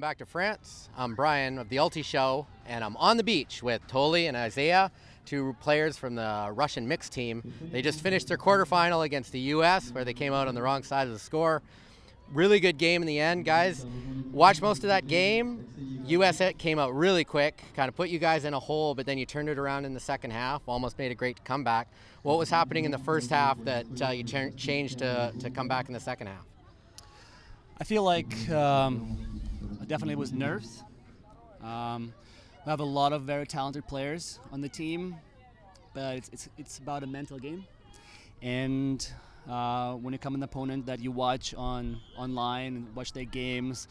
back to France. I'm Brian of the Ulti Show, and I'm on the beach with Toly and Isaiah, two players from the Russian mixed team. They just finished their quarterfinal against the U.S., where they came out on the wrong side of the score. Really good game in the end, guys. Watched most of that game. U.S. came out really quick, kind of put you guys in a hole, but then you turned it around in the second half, almost made a great comeback. What was happening in the first half that you changed to come back in the second half? I feel like definitely was nerves. We have a lot of very talented players on the team, but it's about a mental game. And when you come an opponent that you watch online and watch their games,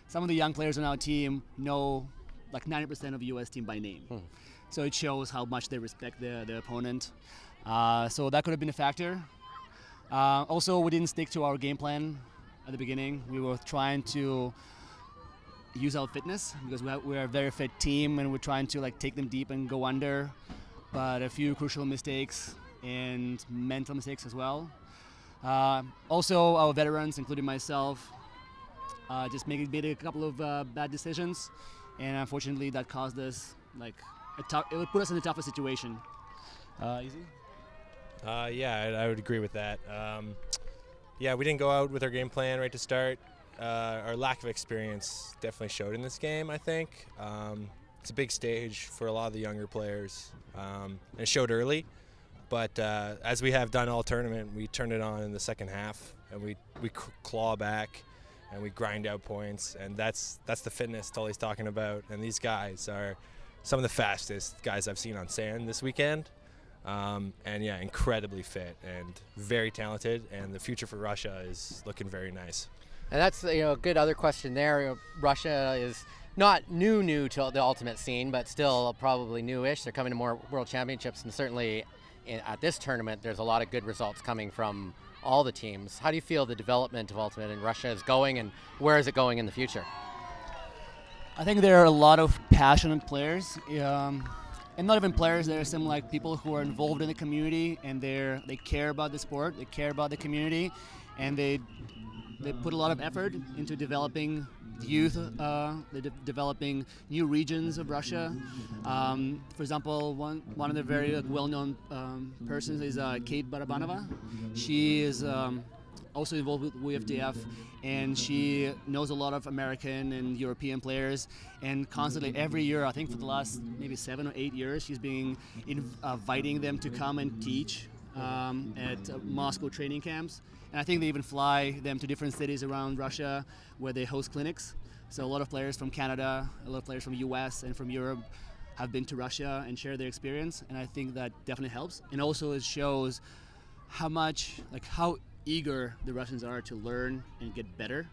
some of the young players on our team know like 90% of the U.S. team by name. So it shows how much they respect the opponent. So that could have been a factor. Also, we didn't stick to our game plan at the beginning. We were trying to use our fitness because we're a very fit team, and we're trying to like take them deep and go under. But a few crucial mistakes and mental mistakes as well. Also, our veterans, including myself, just made a couple of bad decisions, and unfortunately, that caused us like it would put us in a tougher situation. Easy? Yeah, I would agree with that. Yeah, we didn't go out with our game plan right to start. Our lack of experience definitely showed in this game, I think. It's a big stage for a lot of the younger players, and it showed early. But as we have done all tournament, we turned it on in the second half, and we claw back, and we grind out points, and that's the fitness Tully's talking about. And these guys are some of the fastest guys I've seen on sand this weekend. And yeah, incredibly fit and very talented, and the future for Russia is looking very nice. And that's a good other question there. Russia is not new to the ultimate scene, but still probably newish. They're coming to more World Championships, and certainly at this tournament, there's a lot of good results coming from all the teams. How do you feel the development of ultimate in Russia is going, and where is it going in the future? I think there are a lot of passionate players. And not even players, there are some like people who are involved in the community, and they care about the sport, they care about the community, and they put a lot of effort into developing youth, developing new regions of Russia. For example, one of the very well-known persons is Kate Barabanova. She is also involved with WFDF, and she knows a lot of American and European players, and constantly every year, I think for the last maybe 7 or 8 years, she's been inviting them to come and teach at Moscow training camps. And I think they even fly them to different cities around Russia where they host clinics. So a lot of players from Canada, a lot of players from the US and from Europe have been to Russia and share their experience, and I think that definitely helps. And also it shows how eager the Russians are to learn and get better.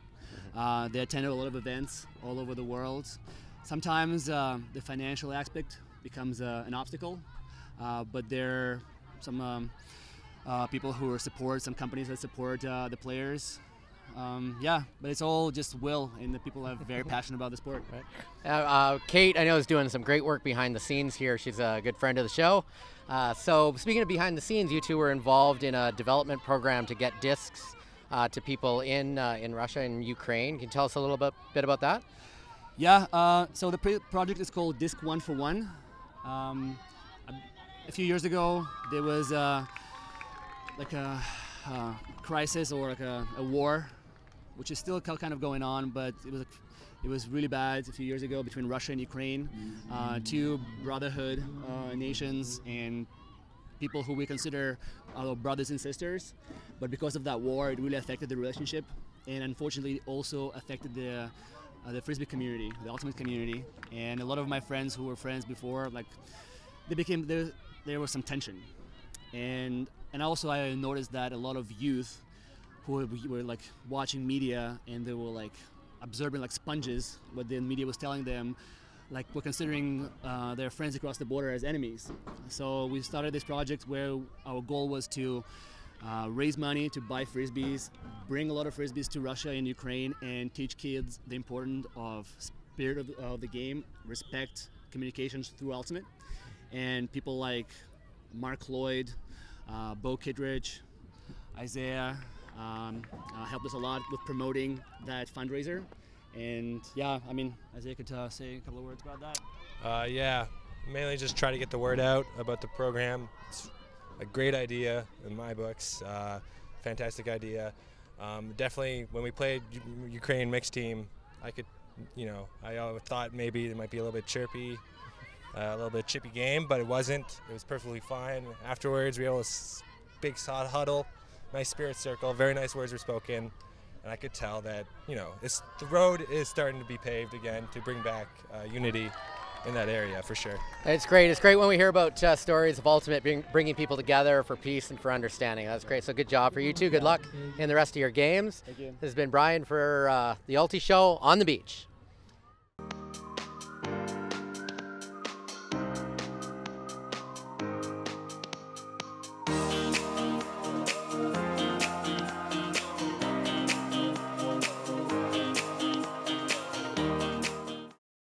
They attend a lot of events all over the world. Sometimes the financial aspect becomes an obstacle, but there are some people who support, some companies that support the players. Yeah, but it's all just will, and the people are very passionate about the sport. Right. Kate, I know, is doing some great work behind the scenes here. She's a good friend of the show. So speaking of behind the scenes, you two were involved in a development program to get discs to people in Russia and Ukraine. Can you tell us a little bit about that? Yeah, so the project is called Disc 1 for 1. A few years ago, there was like a crisis or like a war, which is still kind of going on, but it was really bad a few years ago between Russia and Ukraine, two brotherhood nations and people who we consider our brothers and sisters. But because of that war, it really affected the relationship, and unfortunately also affected the Frisbee community, the ultimate community. And a lot of my friends who were friends before, like there was some tension. And also I noticed that a lot of youth who were like watching media, and they were like observing like sponges what the media was telling them, like we're considering their friends across the border as enemies. So we started this project where our goal was to raise money to buy Frisbees, bring a lot of Frisbees to Russia and Ukraine, and teach kids the importance of spirit of the game, respect, communications through Ultimate. And people like Mark Lloyd, Bo Kittredge, Isaiah helped us a lot with promoting that fundraiser. And yeah, I mean, Isaiah could say a couple of words about that. Yeah, mainly just try to get the word out about the program. It's a great idea in my books. Fantastic idea. Definitely, when we played Ukraine mixed team, I could, I thought maybe it might be a little bit chirpy, a little bit chippy game, but it wasn't. It was perfectly fine. Afterwards, we had a big huddle, nice spirit circle, very nice words were spoken, and I could tell that, the road is starting to be paved again to bring back unity in that area for sure. It's great. It's great when we hear about stories of Ultimate bringing people together for peace and for understanding. That's great. So good job for you two. Good luck in the rest of your games. Thank you. This has been Brian for the Ulti Show on the beach.